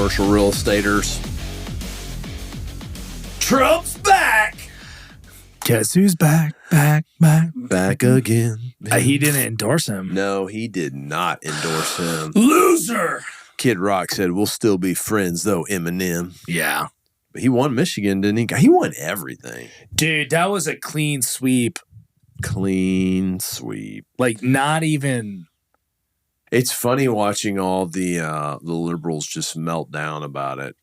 commercial real estaters. Trump's back. Guess who's back again. He didn't endorse him. No, he did not endorse him. Loser. Kid Rock said, we'll still be friends, though, Eminem. Yeah. But he won Michigan, didn't he? He won everything. Dude, that was a clean sweep. Clean sweep. Like, not even... It's funny watching all the liberals just melt down about it.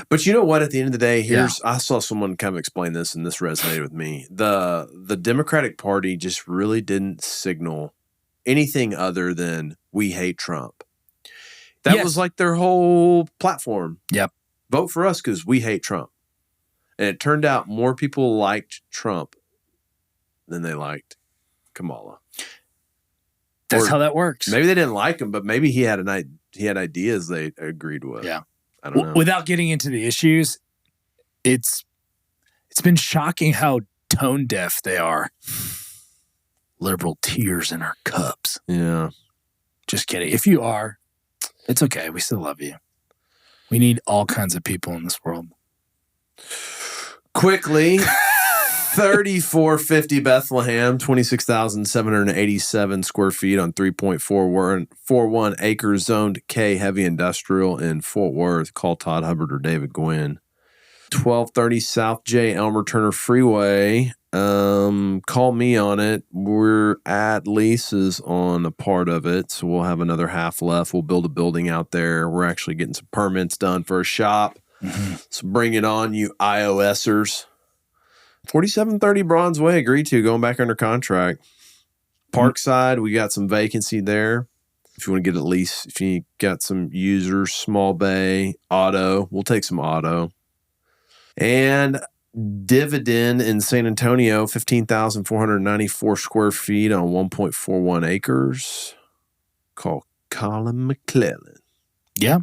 But you know what? At the end of the day, I saw someone kind of explain this, and this resonated with me. The Democratic Party just really didn't signal anything other than we hate Trump. That was like their whole platform. Yep. Vote for us because we hate Trump. And it turned out more people liked Trump than they liked Kamala. That's how that works. Maybe they didn't like him, but maybe he had ideas they agreed with. Yeah. I don't know. Without getting into the issues, it's been shocking how tone deaf they are. Liberal tears in our cups. Yeah. Just kidding. If you are, it's okay. We still love you. We need all kinds of people in this world. Quickly, 3450 Bethlehem, 26,787 square feet on 3.41 acres, zoned K heavy industrial in Fort Worth. Call Todd Hubbard or David Gwynn. 1230 South J. Elmer Turner Freeway. Call me on it. We're at leases on a part of it, so we'll have another half left. We'll build a building out there. We're actually getting some permits done for a shop. Mm-hmm. So bring it on, you IOSers. 4730 Bronze Way, agreed to, going back under contract. Parkside, we got some vacancy there. If you want to get at least, if you got some users, small bay, auto, we'll take some auto. And Dividend in San Antonio, 15,494 square feet on 1.41 acres. Call Colin McClellan. Yeah.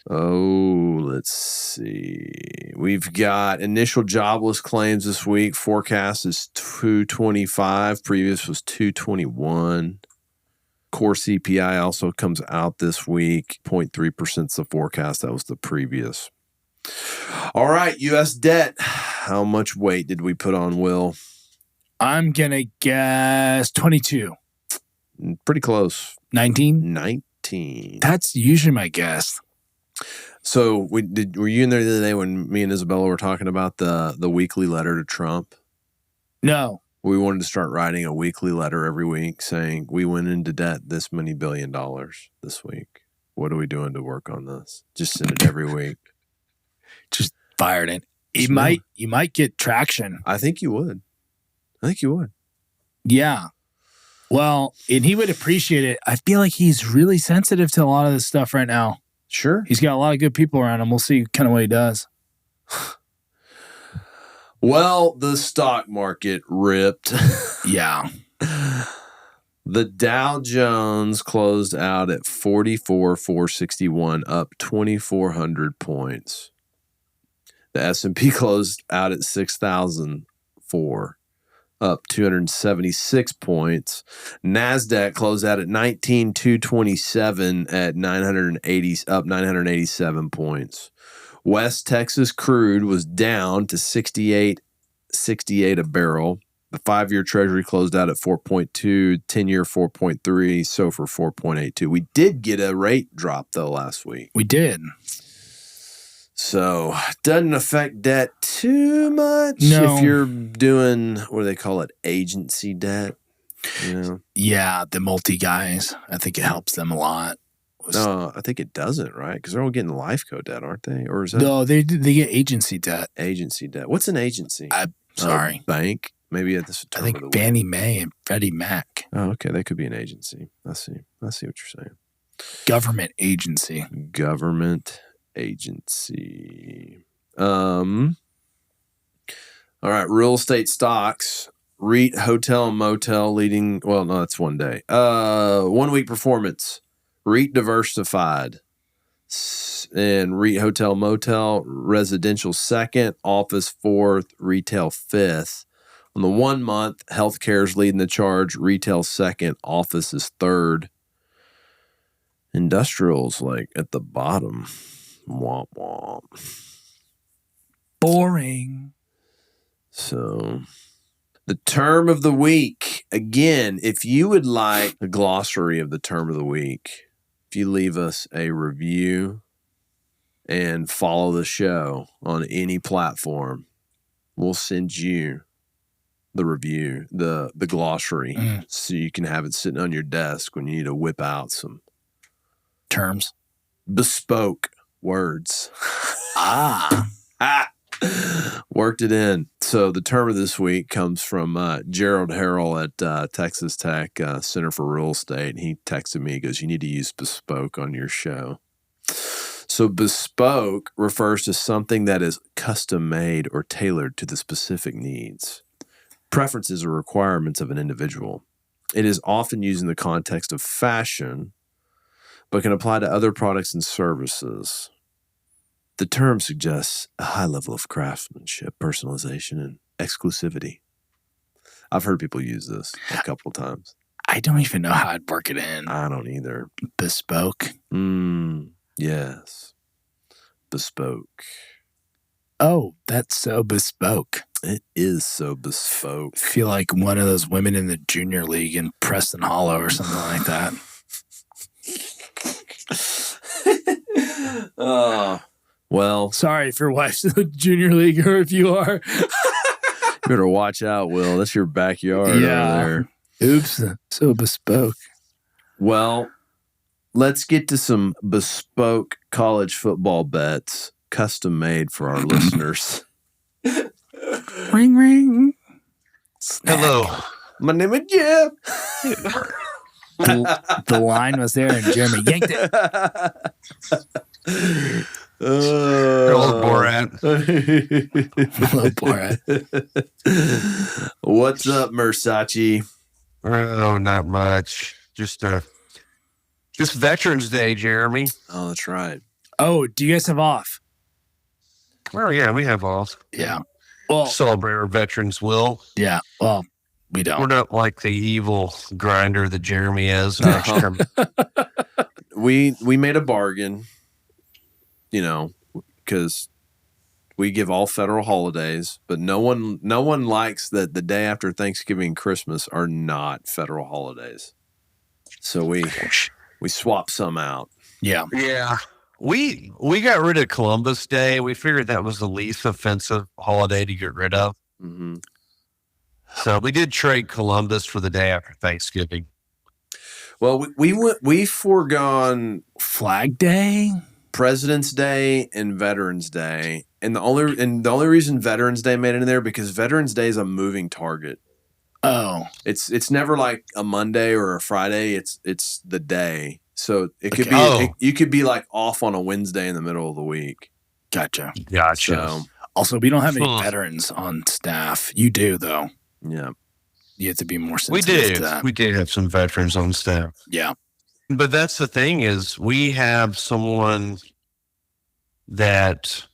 Oh, let's see. We've got initial jobless claims this week. Forecast is 225. Previous was 221. Core CPI also comes out this week. 0.3% is the forecast. That was the previous. All right, U.S. debt. How much weight did we put on, Will? I'm going to guess 22. Pretty close. 19? 19. That's usually my guess. So were you in there the other day when me and Isabella were talking about the weekly letter to Trump? No. We wanted to start writing a weekly letter every week saying we went into debt this many $1 billion this week. What are we doing to work on this? Just send it every week. Just fired it. You might get traction. I think you would. Yeah. Well, and he would appreciate it. I feel like he's really sensitive to a lot of this stuff right now. Sure. He's got a lot of good people around him. We'll see kind of what he does. Well, the stock market ripped. Yeah. The Dow Jones closed out at 44,461, up 2,400 points. The S&P closed out at 6,004, up 276 points. NASDAQ closed out at 19,227 at 980, up 987 points. West Texas crude was down to 68.68 a barrel. The 5-year Treasury closed out at 4.2, 10-year 4.3, SOFR 4.82. We did get a rate drop, though, last week. We did. So, doesn't affect debt too much if you're doing, what do they call it, agency debt? You know? Yeah, the multi guys. I think it helps them a lot. No, I think it doesn't, right? Because they're all getting life co debt, aren't they? Or is that? No, they get agency debt. Agency debt. What's an agency? I'm sorry. Bank? Maybe at this. I think Fannie Mae and Freddie Mac. Oh, okay. They could be an agency. I see what you're saying. Government agency. Government agency. All right. Real estate stocks. REIT, hotel, and motel leading. Well, no, that's one day. 1 week performance. REIT diversified. And REIT, hotel, motel, residential second, office fourth, retail fifth. On the 1 month, healthcare is leading the charge. Retail second, office is third. Industrial's like at the bottom. Womp womp. Boring. So, the term of the week. Again, if you would like a glossary of the term of the week, if you leave us a review and follow the show on any platform, we'll send you the review, the glossary, so you can have it sitting on your desk when you need to whip out some terms. Bespoke words. Worked it in. So the term of this week comes from Gerald Harrell at Texas Tech Center for Real Estate. He texted me, he goes, you need to use bespoke on your show. So bespoke refers to something that is custom made or tailored to the specific needs, preferences, or requirements of an individual. It is often used in the context of fashion, but can apply to other products and services. The term suggests a high level of craftsmanship, personalization, and exclusivity. I've heard people use this a couple of times. I don't even know how I'd work it in. I don't either. Bespoke? Yes. Bespoke. Oh, that's so bespoke. It is so bespoke. I feel like one of those women in the junior league in Preston Hollow or something like that. Well, sorry if your wife's in the junior league or if you are. You better watch out, Will. That's your backyard over there. Oops. So bespoke. Well, let's get to some bespoke college football bets, custom made for our listeners. Ring, ring. Snack. Hello. My name is Jeff. The line was there and Jeremy yanked it. Hello, Borat. Hello, Borat. What's up, Mersace? Oh, not much. Just Veterans Day, Jeremy. Oh, that's right. Oh, do you guys have off? Well, yeah, we have off. Yeah. Well, celebrate our veterans, Will. Yeah. Well, we don't. We're not like the evil grinder that Jeremy is. We made a bargain, because we give all federal holidays, but no one likes that the day after Thanksgiving and Christmas are not federal holidays. So we swapped some out. Yeah. Yeah. We got rid of Columbus Day. We figured that was the least offensive holiday to get rid of. Mm-hmm. So we did trade Columbus for the day after Thanksgiving. Well, we foregone Flag Day, President's Day, and Veterans Day, and the only reason Veterans Day made it in there because Veterans Day is a moving target. Oh, it's never like a Monday or a Friday. It's the day, so it could be you could be like off on a Wednesday in the middle of the week. Gotcha. So, also, we don't have any veterans on staff. You do though. Yeah. You have to be more sensitive to that. We did have some veterans on staff. Yeah. But that's the thing is we have someone that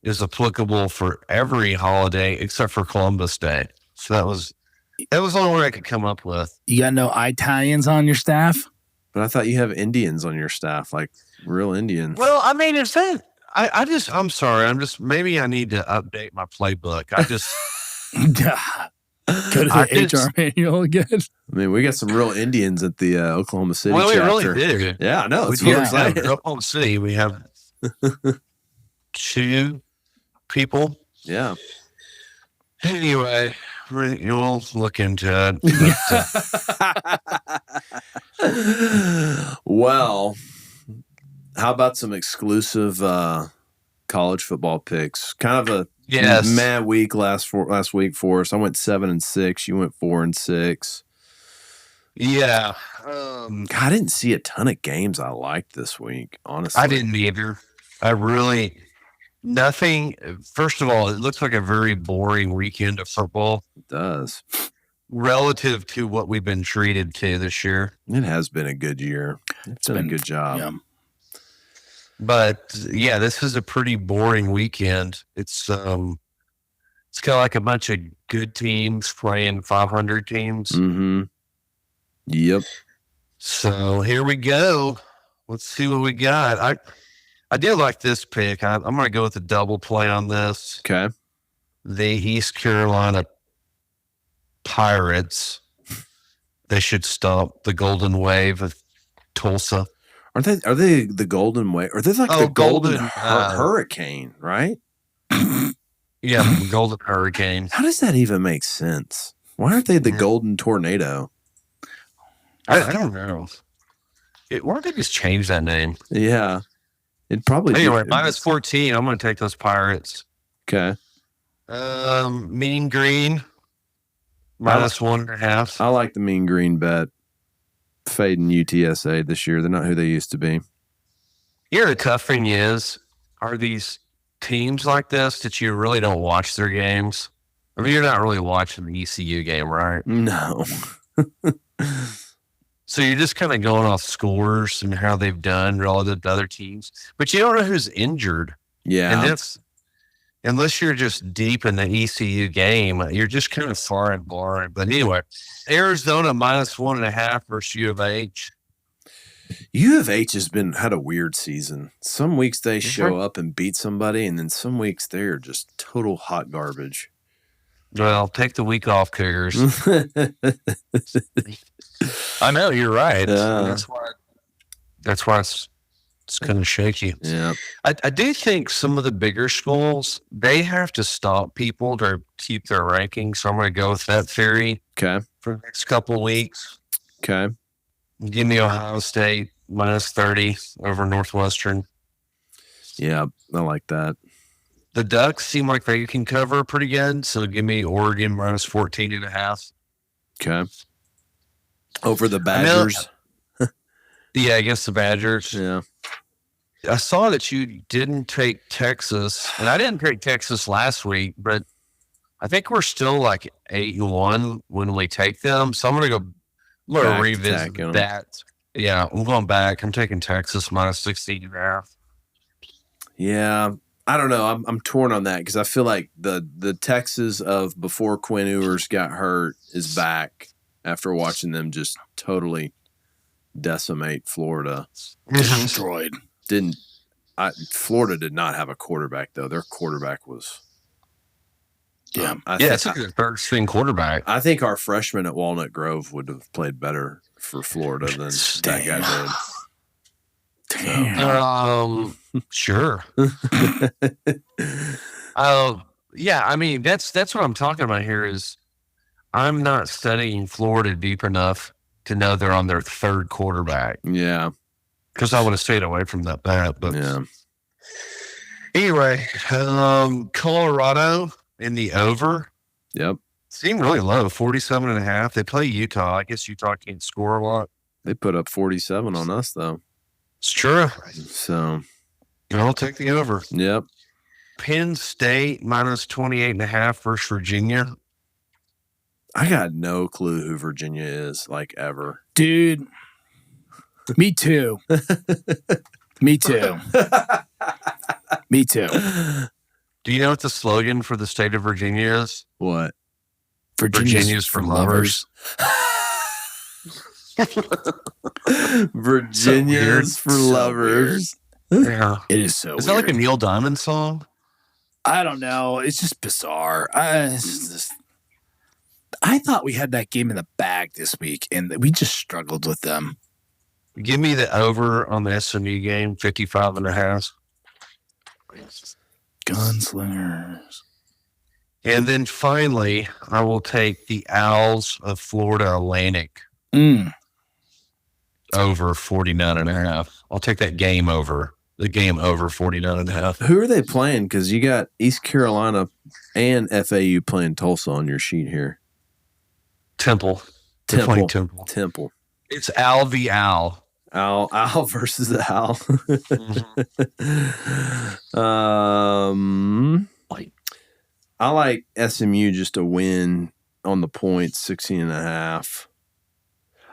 is applicable for every holiday except for Columbus Day. So that was the only one I could come up with. You got no Italians on your staff? But I thought you have Indians on your staff, like real Indians. Well, I mean, it's that I'm sorry. Maybe I need to update my playbook. Go to the HR manual again. I mean, we got some real Indians at the Oklahoma City chapter. We really do. Yeah, I know. That's what I'm saying. Oklahoma City, we have 2 people. Yeah. Anyway, we'll look into it. Well, how about some exclusive college football picks? Kind of a mad week last week for us. I went 7-6. You went 4-6. Yeah. I didn't see a ton of games I liked this week, honestly. I didn't either. Nothing. First of all, it looks like a very boring weekend of football. It does. Relative to what we've been treated to this year. It has been a good year. It's been a good job. Yeah. But yeah, this is a pretty boring weekend. It's kind of like a bunch of good teams playing 500 teams. Mm-hmm. Yep. So here we go. Let's see what we got. I did like this pick. I'm going to go with a double play on this. Okay. The East Carolina Pirates. They should stop the Golden Wave of Tulsa. Are they the Golden Wave? Are they like the Golden Hurricane, right? Yeah, Golden Hurricane. How does that even make sense? Why aren't they the Golden Tornado? I don't know. Why don't they just change that name? Yeah. It'd probably anyway, minus 14. I'm going to take those Pirates. Okay. Mean Green. Minus 1.5. I like the Mean Green bet. Fading UTSA this year. They're not who they used to be. Here, the tough thing is, are these teams like this that you really don't watch their games? I mean, you're not really watching the ECU game, right? No. So you're just kind of going off scores and how they've done relative to other teams, but you don't know who's injured. Yeah. And that's, unless you're just deep in the ECU game, you're just kind of far and boring. But anyway, Arizona minus 1.5 versus U of H. U of H has had a weird season. Some weeks they show up and beat somebody, and then some weeks they're just total hot garbage. Well, take the week off, Cougars. I know, you're right. That's why it's kind of shaky. Yeah. I do think some of the bigger schools, they have to stop people to keep their rankings. So I'm going to go with that theory Okay. for the next couple of weeks. Okay. Give me Ohio State minus 30 over Northwestern. Yeah, I like that. The Ducks seem like they can cover pretty good. So give me Oregon minus 14.5. Okay. Over the Badgers. Yeah, against the Badgers. Yeah. I saw that you didn't take Texas, and I didn't take Texas last week, but I think we're still like 8-1 when we take them. So I'm going to revisit that. Yeah, I'm going back. I'm taking Texas minus 16.5. Yeah. I don't know. I'm torn on that because I feel like the Texas of before Quinn Ewers got hurt is back after watching them just totally decimate Florida. Destroyed. Florida did not have a quarterback though. Their quarterback was it's a good third string quarterback. I think our freshman at Walnut Grove would have played better for Florida than that guy did. Damn. Sure. Yeah, I mean that's what I'm talking about here is I'm not studying Florida deep enough to know they're on their third quarterback. Yeah. Because I would have stayed away from that bet. But yeah. Anyway, Colorado in the over. Yep. Seemed really low, 47.5. They play Utah. I guess Utah can't score a lot. They put up 47 on us though. It's true. So I'll take the over. Yep. Penn State minus 28.5 versus Virginia. I got no clue who Virginia is, like ever. Dude. Me too. Me too. Me too. Do you know what the slogan for the state of Virginia is? What? Virginia's for lovers. Virginia's for lovers. Yeah. It is so Is weird. that like a Neil Diamond song? I don't know. It's just bizarre. I thought we had that game in the bag this week, and we just struggled with them. Give me the over on the SMU game, 55.5. Gunslingers. And then finally, I will take the Owls of Florida Atlantic over 49.5. I'll take that game over. The game over 49.5. Who are they playing? Because you got East Carolina and FAU playing Tulsa on your sheet here. Temple. They're playing Temple. Temple. It's Owl v. Owl. Owl versus the Owl. I like SMU just to win on the points, 16.5.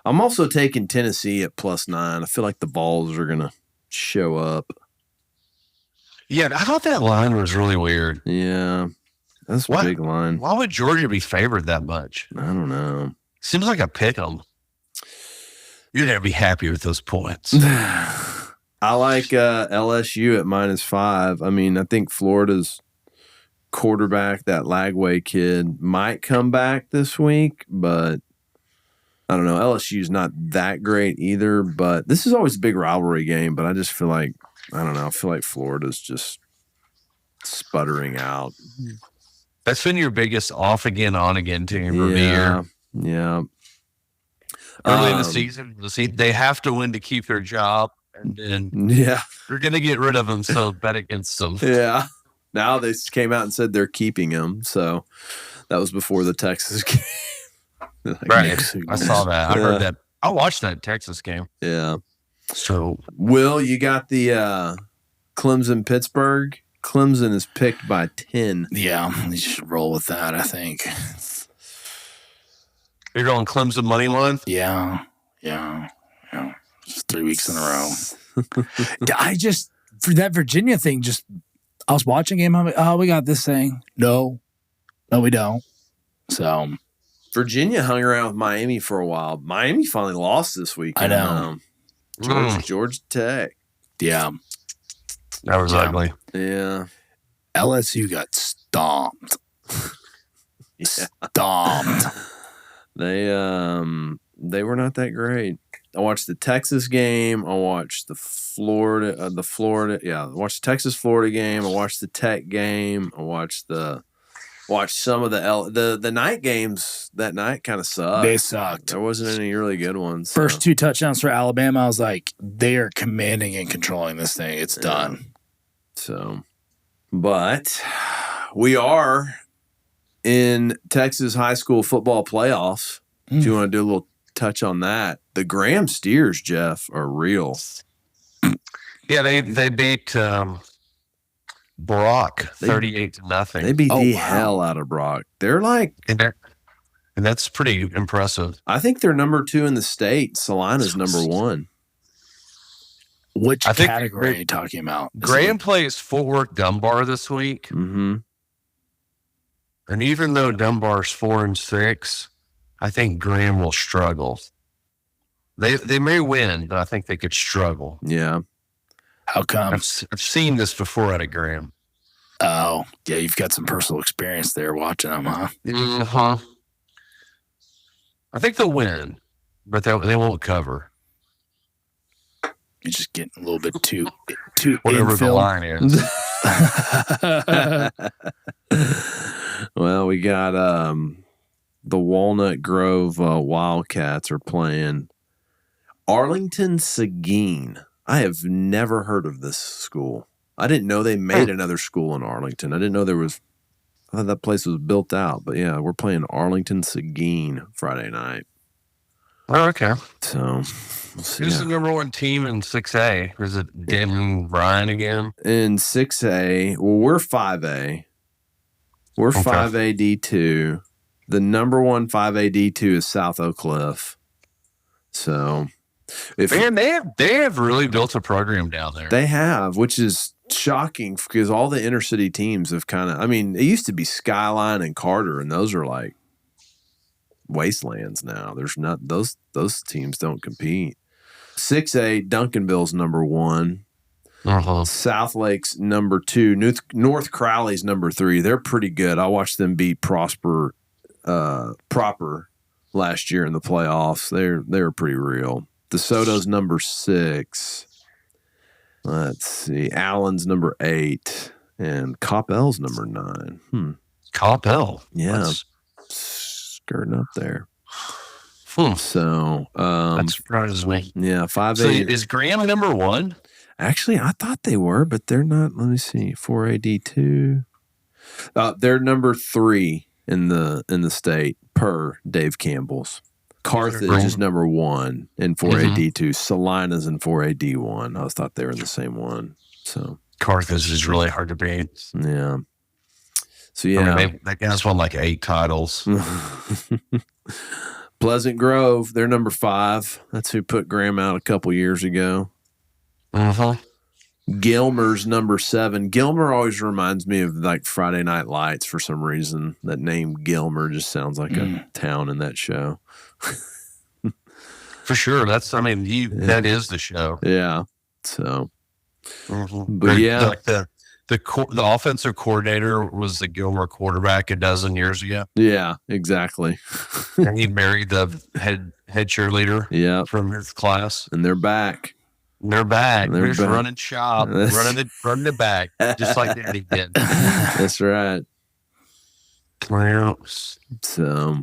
I'm also taking Tennessee at +9. I feel like the Vols are going to show up. Yeah, I thought that line was really weird. Yeah, that's a big line. Why would Georgia be favored that much? I don't know. Seems like a pick 'em. You'd never be happy with those points. I like LSU at -5. I mean, I think Florida's quarterback, that Lagway kid, might come back this week, but I don't know. LSU's not that great either, but this is always a big rivalry game, but I just feel like, I don't know, I feel like Florida's just sputtering out. That's been your biggest off again, on again team of the year. Yeah. Early in the season, they have to win to keep their job, and then they're going to get rid of them, so bet against them. Yeah. Now they came out and said they're keeping him, so that was before the Texas game. Right. I saw that. I heard that. I watched that Texas game. Yeah. So, Will, you got the Clemson-Pittsburgh? Clemson is picked by 10. Yeah, you should roll with that, I think. You're going Clemson money line? Yeah. Just 3 weeks in a row. For that Virginia thing, I was watching a game. I'm like, oh, we got this thing. No, we don't. So Virginia hung around with Miami for a while. Miami finally lost this week. I know. Georgia Tech. Yeah. That was ugly. Yeah. LSU got stomped. Stomped. They were not that great. I watched the Texas game. I watched the Florida. I watched the Texas-Florida game. I watched the Tech game. I watched some of the night games that night. Kind of sucked. They sucked. There wasn't any really good ones. First 2 touchdowns for Alabama. I was like, they are commanding and controlling this thing. It's done. So, but we are in Texas high school football playoffs. If you want to do a little touch on that, the Graham Steers, Jeff, are real. Yeah, they beat Brock 38-0. They beat the hell out of Brock. They're like, and that's pretty impressive. I think they're number 2 in the state. Salina's number 1. Which category are you talking about? Graham plays Fort Worth Dunbar this week. Mm-hmm. And even though Dunbar's 4-6, I think Graham will struggle. They may win, but I think they could struggle. Yeah. How come? I've seen this before out of Graham. Oh, yeah, you've got some personal experience there watching them, huh? Uh-huh. I think they'll win, but they won't cover. You're just getting a little bit too whatever infill. The line is. Well, we got the Walnut Grove Wildcats are playing Arlington Seguin. I have never heard of this school. I didn't know they made another school in Arlington. I didn't know I thought that place was built out. But yeah, we're playing Arlington Seguin Friday night. Oh, okay. So we'll see. Who's the number 1 team in 6A? Or is it Denton Ryan again? In 6A, well, we're 5A. We're 5A D2. The number 1 5A D2 is South Oak Cliff. So, they have really built a program down there. They have, which is shocking because all the inner city teams have it used to be Skyline and Carter, and those are like wastelands now. There's not those teams don't compete. 6A, Duncanville's number 1. Uh-huh. South Lake's number 2. North Crowley's number 3. They're pretty good. I watched them beat Proper last year in the playoffs. They're pretty real. DeSoto's number 6. Let's see. Allen's number 8. And Coppell's number 9. Coppell. Yeah. Skirting up there. So that surprises me. Yeah, 5A. So is Graham number 1? Actually, I thought they were, but they're not. Let me see. 4AD2. They're number 3 in the state per Dave Campbell's. Carthage is number 1 in 4AD2. Salina's in 4AD1. I thought they were in the same one. So Carthage is really hard to beat. Yeah. So yeah, that guy's won like 8 titles. Pleasant Grove, they're number 5. That's who put Graham out a couple years ago. Uh-huh. Gilmer's number 7. Gilmer always reminds me of like Friday Night Lights for some reason. That name Gilmer just sounds like a town in that show. For sure. That is the show. Yeah. So, Mhm. but yeah, Like the offensive coordinator was the Gilmore quarterback a dozen years ago, yeah, exactly. and he married the head cheerleader Yeah, from his class. and they're back. And they're back. They're They're just back. running shop, That's- running it back, just like Daddy did. That's right. Well, So,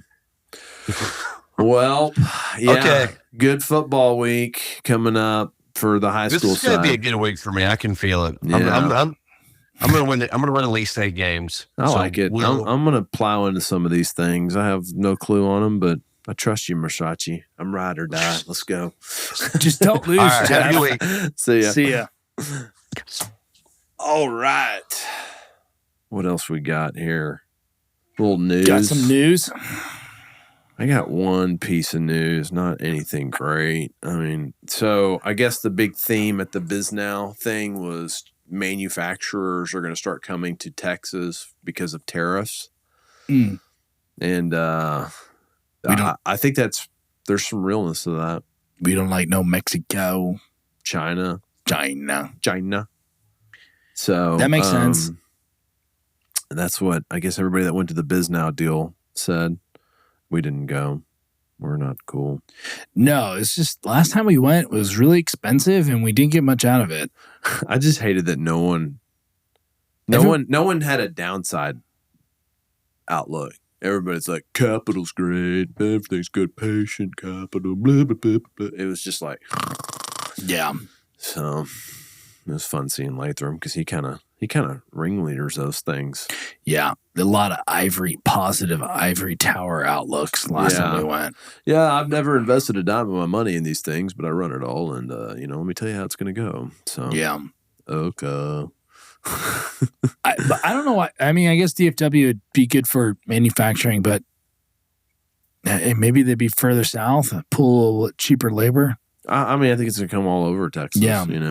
well, yeah, Okay. good football week coming up for the high this school is going to be a side. good week for me. I can feel it. Yeah. I'm going to win. I'm going to win at least 8 games. I like it. I'm going to plow into some of these things. I have no clue on them, but I trust you, Marsachi. I'm ride or die. Let's go. Just don't lose, All right, have a Jeff. good week. See ya. See ya. All right. What else we got here? Little news. Got some news? I got one piece of news, not anything great. I mean, so I guess the big theme at the BizNow thing was manufacturers are going to start coming to Texas because of tariffs. Mm. And I think there's some realness to that. We don't like no Mexico, China. So that makes sense. That's what I guess everybody that went to the BizNow deal said. We didn't go. We're not cool. No, it's just last time we went was really expensive and we didn't get much out of it. I just hated that no one had a downside outlook. Everybody's like, capital's great, everything's good, patient capital, blah, blah, blah, blah. It was just like, Yeah. so it was fun seeing Latham because he kind of ringleaders those things. Yeah. A lot of positive ivory tower outlooks last time we went. Yeah, I've never invested a dime of my money in these things, but I run it all, and let me tell you how it's going to go. So Yeah. Okay. But I don't know why. I mean, I guess DFW would be good for manufacturing, but maybe they'd be further south, pull cheaper labor. I mean, I think it's going to come all over Texas. Yeah.